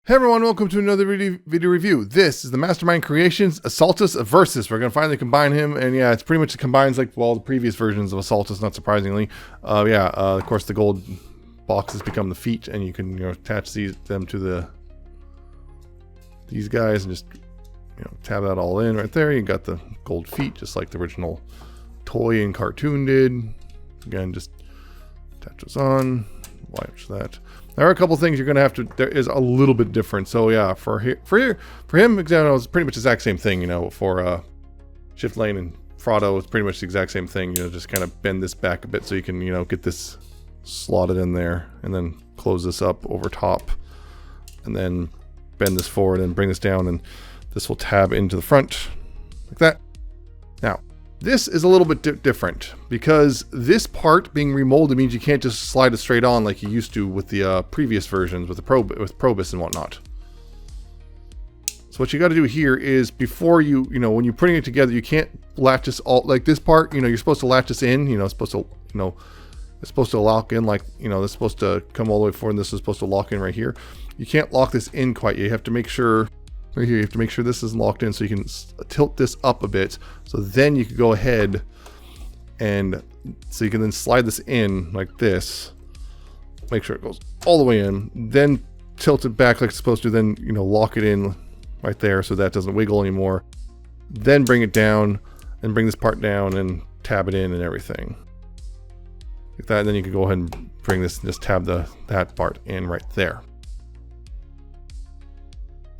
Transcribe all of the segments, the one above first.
Hey everyone, welcome to another video review. This is the Mastermind Creations Assaultus Eversus. We're going to finally combine him, and yeah, it's pretty much combines like all the previous versions of Assaultus, not surprisingly. Of course the gold boxes become the feet, and you can attach them to these guys and just tab that all in right there. You got the gold feet, just like the original toy and cartoon did. Again, just attach those on, watch that. There are a couple things you're going to have to, there is a little bit different. So yeah, for him, it's pretty much the exact same thing, for Shift Lane and Frodo, it's pretty much the exact same thing. Just kind of bend this back a bit so you can, get this slotted in there, and then close this up over top, and then bend this forward and bring this down, and this will tab into the front like that. Now, this is a little bit different because this part being remolded means you can't just slide it straight on like you used to with the previous versions with the Probus and whatnot. So what you got to do here is before when you're putting it together, you can't latch this all like this part. You're supposed to latch this in. It's supposed to lock in like this is supposed to come all the way forward, and this is supposed to lock in right here. You can't lock this in quite yet. You have to make sure. Right here, you have to make sure this is locked in so you can tilt this up a bit. So then you can go ahead and so you can then slide this in like this. Make sure it goes all the way in. Then tilt it back like it's supposed to. Then, lock it in right there so that doesn't wiggle anymore. Then bring it down and bring this part down and tab it in and everything. Like that. And then you can go ahead and bring this and just tab that part in right there.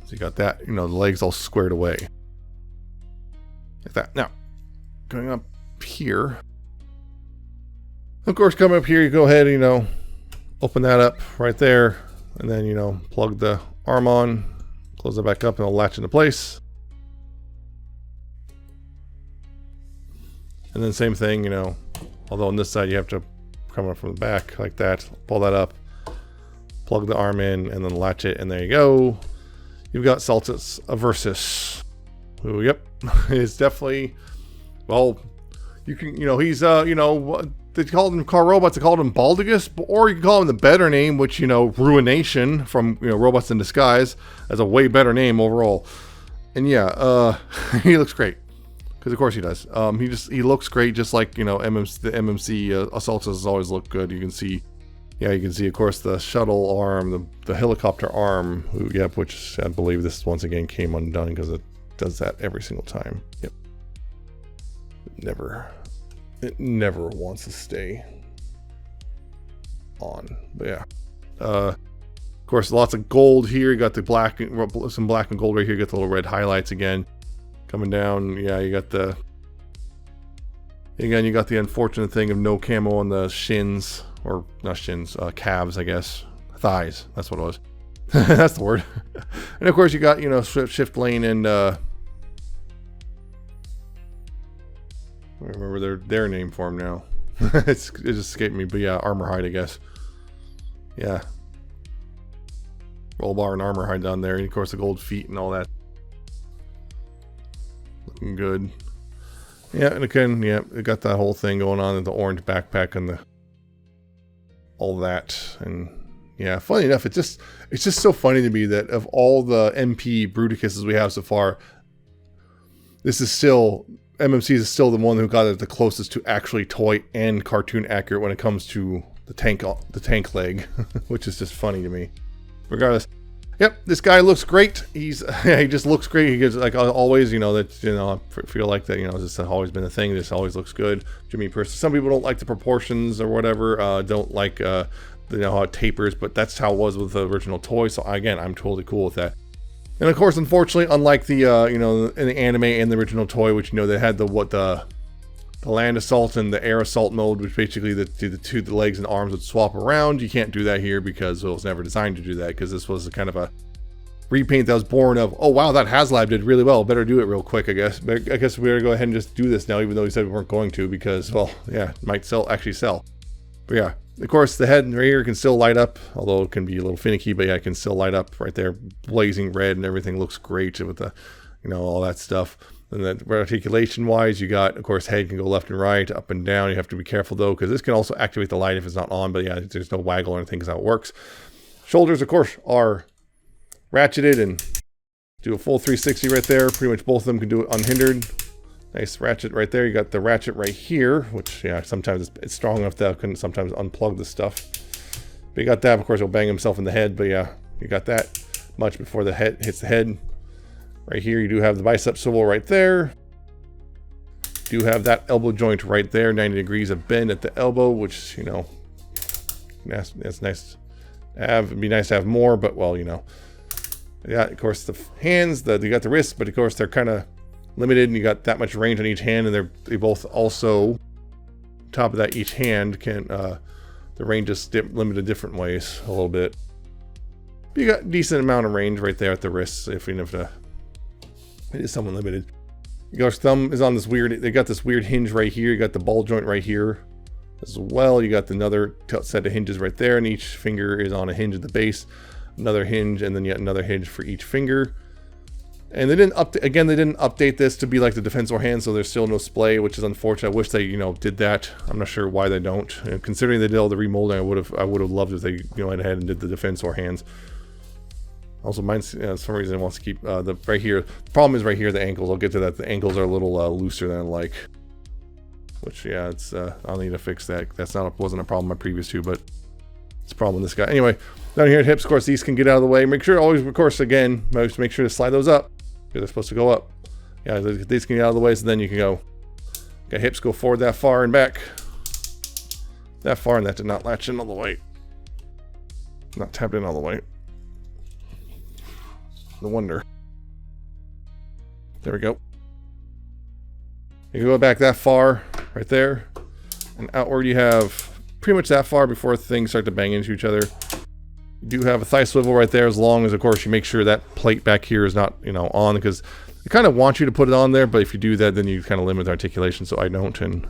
So you got that, the legs all squared away. Like that. Now, going up here. Of course, coming up here, you go ahead, open that up right there. And then, plug the arm on, close it back up, and it'll latch into place. And then same thing, although on this side you have to come up from the back like that, pull that up, plug the arm in, and then latch it, and there you go. You've got Assaultus Eversus, who, yep, is definitely, well, you can, he's, they called him car robots, they called him Baldigus, or you can call him the better name, which, Ruination from, Robots in Disguise, as a way better name overall. And yeah, he looks great, because of course he does. He looks great, just like, the MMC Assaultus always look good. You can see. Yeah, you can see, of course, the shuttle arm, the helicopter arm, which I believe this once again came undone because it does that every single time. Yep. It never wants to stay on. But yeah. Of course, lots of gold here. You got the some black and gold right here. You got the little red highlights again. Coming down, yeah, you got the unfortunate thing of no camo on the shins. Or not shins, calves, I guess. Thighs, that's what it was. That's the word. And of course you got, Shift Lane and I remember their name for him now. It just escaped me, but yeah, Armor Hide, I guess. Yeah. Roll bar and Armor Hide down there, and of course the gold feet and all that. Looking good. Yeah, and again, yeah, it got that whole thing going on in the orange backpack and all that. And yeah, funny enough, it's just so funny to me that of all the MP Bruticus's we have so far, this is still, MMC is still the one who got it the closest to actually toy and cartoon accurate when it comes to the tank leg, which is just funny to me. Regardless, yep, this guy looks great. He just looks great. He gets, like always, I feel like that, this has always been a thing. This always looks good. Jimmy person. Some people don't like the proportions or whatever. Don't like, how it tapers, but that's how it was with the original toy. So again, I'm totally cool with that. And of course, unfortunately, unlike the, in the anime and the original toy, which, they had the land assault and the air assault mode, which basically the legs and arms would swap around. You can't do that here because it was never designed to do that, because this was a kind of a repaint that was born of, oh wow, that HasLab did really well, better do it real quick, I guess. But I guess we better go ahead and just do this now, even though we said we weren't going to, because, well, yeah, it might actually sell. But yeah, of course, the head right here can still light up, although it can be a little finicky, but yeah, it can still light up right there, blazing red, and everything looks great with the, all that stuff. And then articulation wise, you got, of course, head can go left and right, up and down. You have to be careful though, because this can also activate the light if it's not on, but yeah, there's no waggle or anything, because how it works. Shoulders, of course, are ratcheted and do a full 360 right there. Pretty much both of them can do it unhindered. Nice ratchet right there. You got the ratchet right here, which, yeah, sometimes it's strong enough that I can sometimes unplug the stuff. But you got that. Of course, he'll bang himself in the head. But yeah, you got that much before the head hits the head. Right here, you do have the bicep swivel right there. You do have that elbow joint right there, 90 degrees of bend at the elbow, which, you know, that's nice to have. It'd be nice to have more, but, well, you know. Yeah, of course, the hands, you got the wrists, but of course, they're kind of limited, and you got that much range on each hand, and they both also, top of that, each hand can, the range is limited different ways a little bit. But you got a decent amount of range right there at the wrists, even if it is somewhat limited. Your thumb is on this weird, they got this weird hinge right here, you got the ball joint right here as well, you got another set of hinges right there, and each finger is on a hinge at the base, another hinge, and then yet another hinge for each finger. And they didn't update this to be like the Defensor hand, so there's still no splay, which is unfortunate. I wish they, you know, did that. I'm not sure why they don't. And considering they did all the remolding, I would have loved if they, you know, went ahead and did the Defensor hands. Also, mine's, for some reason, it wants to keep the right here. The problem is right here, the ankles. I'll get to that. The ankles are a little looser than I like. Which, yeah, it's I'll need to fix that. Wasn't a problem in my previous two, but it's a problem with this guy. Anyway, down here at hips, of course, these can get out of the way. Make sure always, of course, again, make sure to slide those up. They're supposed to go up. Yeah, these can get out of the way, so then you can go. Got hips go forward that far and back. That far, and that did not latch in all the way. Not tapped in all the way. No wonder. There we go. You can go back that far, right there. And outward you have pretty much that far before things start to bang into each other. You do have a thigh swivel right there, as long as, of course, you make sure that plate back here is not, you know, on, because they kind of want you to put it on there, but if you do that, then you kind of limit the articulation, so I don't, and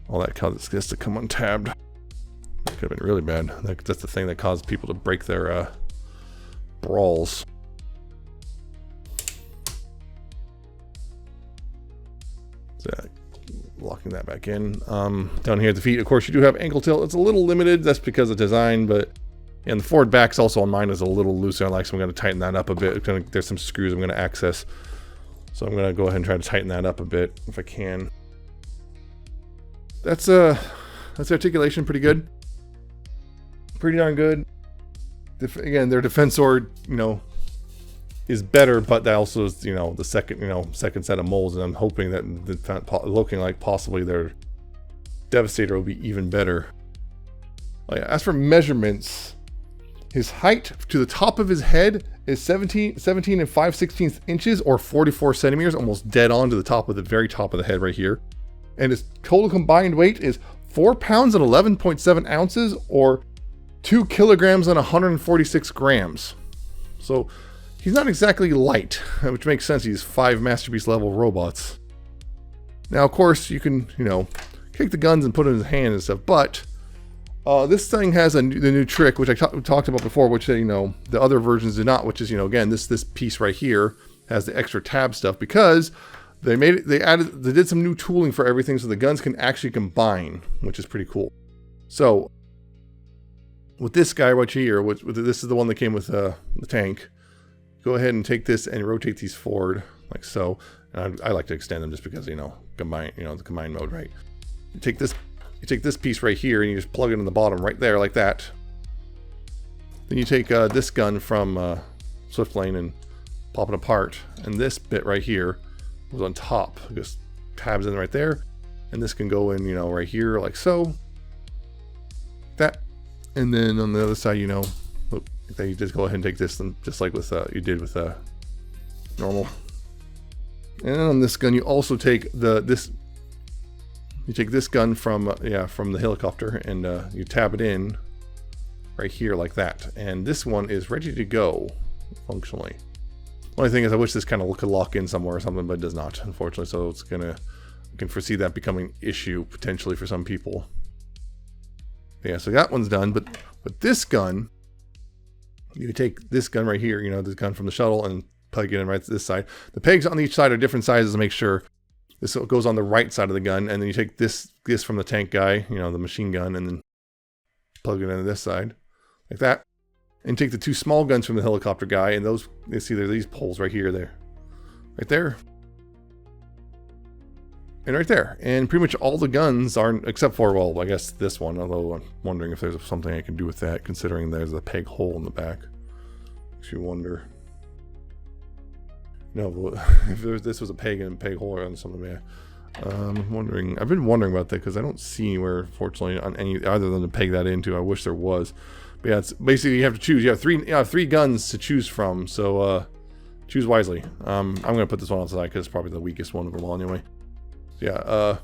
all that gets to come untabbed. That could have been really bad. That's the thing that caused people to break their brawls. So, locking that back in. Down here at the feet, of course, you do have ankle tilt. It's a little limited. That's because of design, but and the forward back's also on mine is a little looser. I like, so I'm going to tighten that up a bit. There's some screws I'm going to access, so I'm going to go ahead and try to tighten that up a bit if I can. That's articulation, pretty good, pretty darn good. Again, their Defensor, you know, is better, but that also is, you know, the second set of molds, and I'm hoping that looking like possibly their Devastator will be even better. Oh yeah, as for measurements, his height to the top of his head is 17 and 5/16 inches, or 44 centimeters, almost dead on to the top of the very top of the head right here. And his total combined weight is 4 pounds and 11.7 ounces, or 2 kilograms and 146 grams. So he's not exactly light, which makes sense. He's 5 masterpiece level robots. Now, of course, you can, you know, take the guns and put it in his hand and stuff, but this thing has the new trick, which I talked about before, which, you know, the other versions did not, which is, you know, again, this piece right here has the extra tab stuff, because they did some new tooling for everything, so the guns can actually combine, which is pretty cool. So with this guy right here, this is the one that came with the tank. Go ahead and take this and rotate these forward like so. And I like to extend them just because, you know, combine, you know, the combine mode, right? You take this piece right here and you just plug it in the bottom right there like that. Then you take this gun from Swiftlane and pop it apart, and this bit right here goes on top. It just tabs in right there, and this can go in, you know, right here like so. That, and then on the other side, you know, then you just go ahead and take this, and just like with you did with normal. And on this gun, you also take you take this gun from the helicopter, and you tab it in right here like that, and this one is ready to go functionally. Only thing is, I wish this kind of could lock in somewhere or something, but it does not, unfortunately. So it's I can foresee that becoming an issue potentially for some people. Yeah, so that one's done, but this gun, you take this gun right here, you know, this gun from the shuttle, and plug it in right to this side. The pegs on each side are different sizes to make sure this goes on the right side of the gun, and then you take this from the tank guy, you know, the machine gun, and then plug it into this side like that. and take the 2 small guns from the helicopter guy, and those, you see there's these poles right here, right there, and right there. And pretty much all the guns aren't, except for, well, I guess this one, although I'm wondering if there's something I can do with that, considering there's a peg hole in the back. Makes you wonder. No, if this was a peg and peg hole on something, yeah. I'm wondering, I've been wondering about that because I don't see anywhere, fortunately, on any other than to peg that into. I wish there was. But yeah, it's basically you have to choose. You have three guns to choose from, so choose wisely. I'm gonna put this one on the side because it's probably the weakest one of them all anyway. Yeah,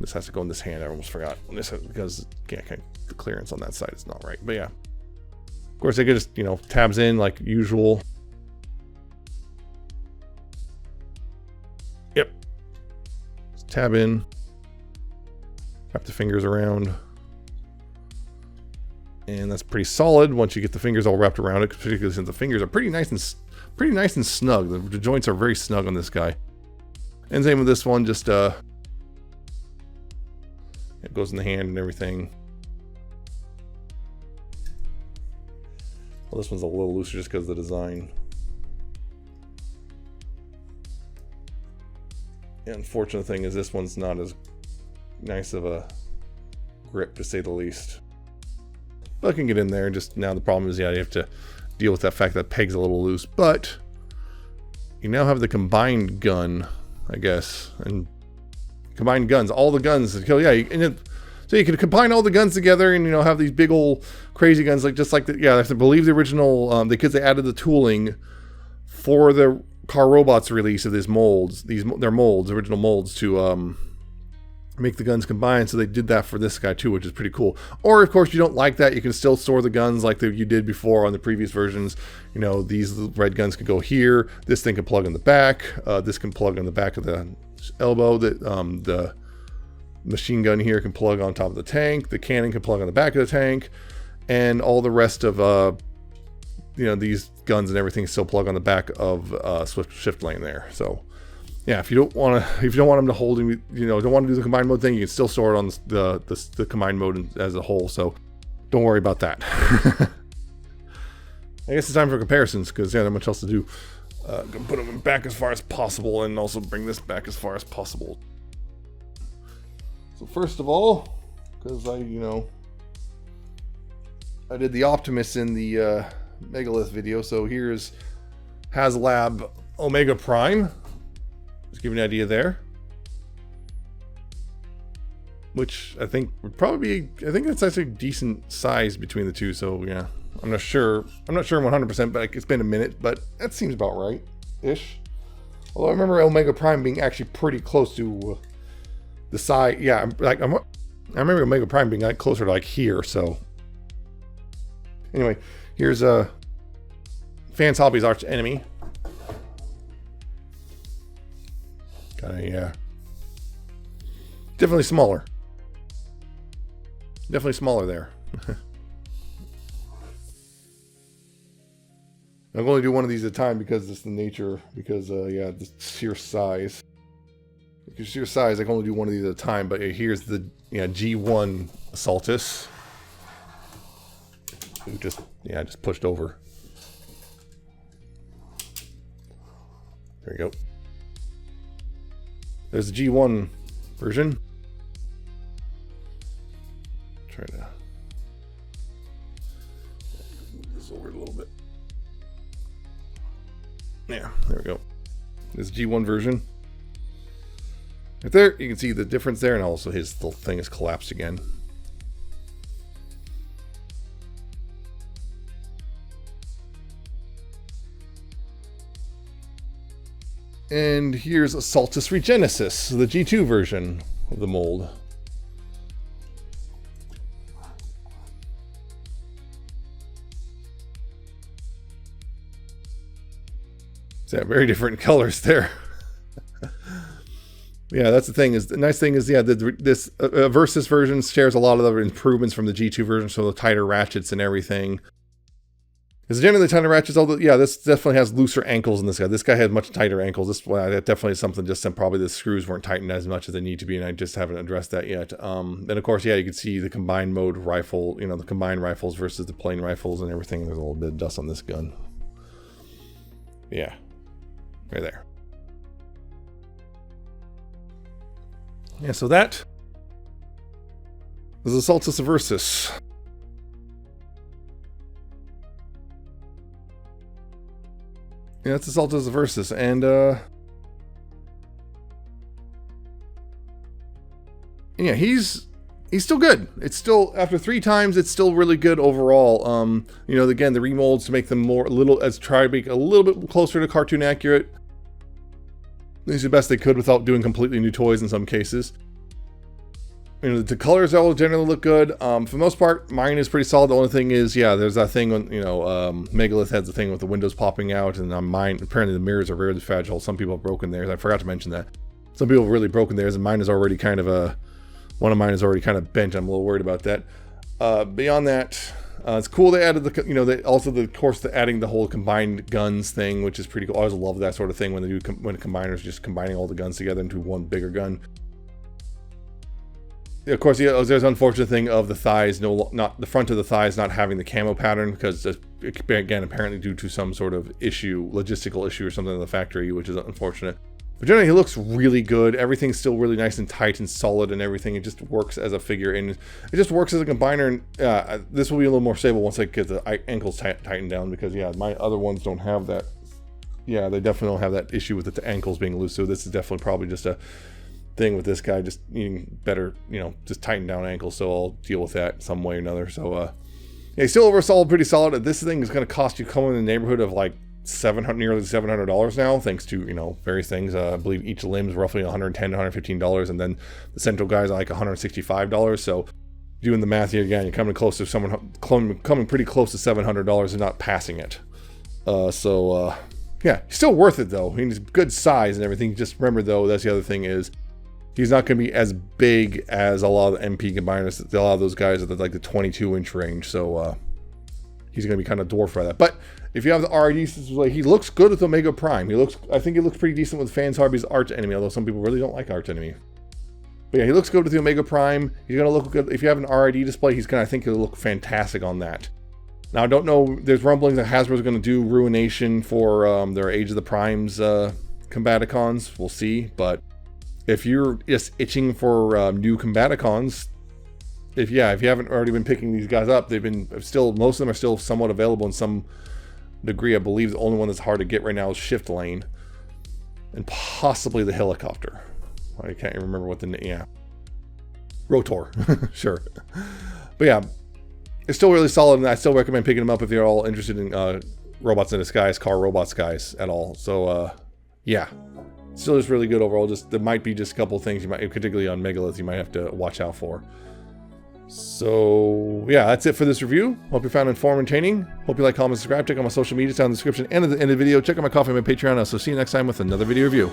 this has to go in this hand. I almost forgot this because the clearance on that side is not right. But yeah, of course they could just, you know, tabs in like usual. Yep. Just tab in. Wrap the fingers around. And that's pretty solid once you get the fingers all wrapped around it, particularly since the fingers are pretty nice and snug. The joints are very snug on this guy. And same with this one, just it goes in the hand and everything. Well, this one's a little looser just because of the design. The unfortunate thing is this one's not as nice of a grip, to say the least. But I can get in there, and just now the problem is, yeah, you have to deal with that fact that peg's a little loose. But you now have the combined gun, I guess, and combined guns, all the guns to kill. Yeah, so you can combine all the guns together, and, you know, have these big old crazy guns, like just like the, yeah, I believe the original, because they added the tooling for the Car Robots release of these molds, original molds to make the guns combined, so they did that for this guy too, which is pretty cool. Or of course you don't like that, you can still store the guns like you did before on the previous versions. You know, these red guns can go here, this thing can plug in the back, this can plug in the back of the elbow, the machine gun here can plug on top of the tank, the cannon can plug on the back of the tank, and all the rest of you know, these guns and everything still plug on the back of shift lane there. So yeah, if you don't want them to hold, you know, don't want to do the combined mode thing, you can still store it on the combined mode as a whole. So don't worry about that. I guess it's time for comparisons because, yeah, not much else to do. Gonna put them back as far as possible and also bring this back as far as possible. So first of all, because I did the Optimus in the Megalith video, so here's HasLab Omega Prime. Just give you an idea there. Which I think would probably be, I think that's actually a decent size between the two, so yeah. I'm not sure 100%, but it's been a minute, but that seems about right-ish. Although I remember Omega Prime being actually pretty close to the size, yeah, I remember Omega Prime being like closer to like here, so. Anyway, here's Fans Hobby's arch enemy. Definitely smaller. Definitely smaller there. I'm going to do one of these at a time because it's the nature, because yeah, the sheer size. Because sheer size, I can only do one of these at a time, but here's the G1 Assaultus. Who just pushed over. There you go. There's the G1 version. Try to move this over a little bit. Yeah, there we go. This G1 version. Right there, you can see the difference there, and also his little thing is collapsed again. And here's Assaultus Regenesis, the G2 version of the mold. Yeah, very different colors there. Yeah, that's the thing. The nice thing is, yeah, this Versus version shares a lot of the improvements from the G2 version, so the tighter ratchets and everything. Because generally the tighter ratchets, although, yeah, this definitely has looser ankles in this guy. This guy had much tighter ankles. This one, that definitely is something just probably the screws weren't tightened as much as they need to be, and I just haven't addressed that yet. And of course, yeah, you can see the combined mode rifle, you know, the combined rifles versus the plain rifles and everything. There's a little bit of dust on this gun. Yeah, right there. Yeah, so that is Assaultus Eversus. Yeah, that's Assaultus Eversus, and yeah, he's still good. It's still, after 3 times, it's still really good overall. You know, again, the remolds to make them try to make a little bit closer to cartoon accurate. They did the best they could without doing completely new toys in some cases. You know, the colors all generally look good. For the most part, mine is pretty solid. The only thing is, yeah, there's that thing when, you know, Megalith has the thing with the windows popping out, and on mine, apparently the mirrors are very fragile. Some people have broken theirs. I forgot to mention that. Some people have really broken theirs, and mine is already kind of one of mine is already kind of bent. I'm a little worried about that. Beyond that, it's cool they added the, you know, of course, adding the whole combined guns thing, which is pretty cool. I always love that sort of thing when they do, when combiners just combining all the guns together into one bigger gun. Of course, yeah, there's an unfortunate thing of the thighs, not the front of the thighs not having the camo pattern, because again, apparently due to some sort of logistical issue or something in the factory, which is unfortunate. But generally, he looks really good. Everything's still really nice and tight and solid and everything. It just works as a figure, and it just works as a combiner. And this will be a little more stable once I get the ankles tightened down, because yeah, my other ones don't have that. Yeah, they definitely don't have that issue with the ankles being loose. So this is definitely probably just a thing with this guy, just needing better, you know, just tighten down ankles. So I'll deal with that some way or another. So yeah, still overall pretty solid. This thing is going to cost you somewhere in the neighborhood of like nearly $700 now, thanks to, you know, various things. I believe each limb is roughly $110 to $115, and then the central guys are like $165. So doing the math here again, you're coming close to coming pretty close to $700 and not passing it. Yeah, still worth it though. I mean, he's good size and everything. Just remember though, that's the other thing is, he's not going to be as big as a lot of the MP combiners. A lot of those guys are like the 22-inch range, so he's going to be kind of dwarfed by that. But if you have the RID, he looks good with Omega Prime. I think he looks pretty decent with Fans Harvey's Arch Enemy, although some people really don't like Arch Enemy. But yeah, he looks good with the Omega Prime. He's going to look good. If you have an RID display, I think he'll look fantastic on that. Now, I don't know, there's rumblings that Hasbro's going to do Ruination for their Age of the Primes Combaticons. We'll see, but if you're just itching for new Combaticons, if you haven't already been picking these guys up, most of them are still somewhat available in some degree. I believe the only one that's hard to get right now is Shift Lane, and possibly the Helicopter. I can't even remember what Rotor, sure. But yeah, it's still really solid, and I still recommend picking them up if you're all interested in robots in disguise, car robots guys at all. So yeah. Still just really good overall. There might be just a couple things you might, particularly on Megalith, you might have to watch out for. So yeah, that's it for this review. Hope you found it informative and entertaining. Hope you like, comment, subscribe. Check out my social media down in the description and at the end of the video. Check out my Coffee and my Patreon. So see you next time with another video review.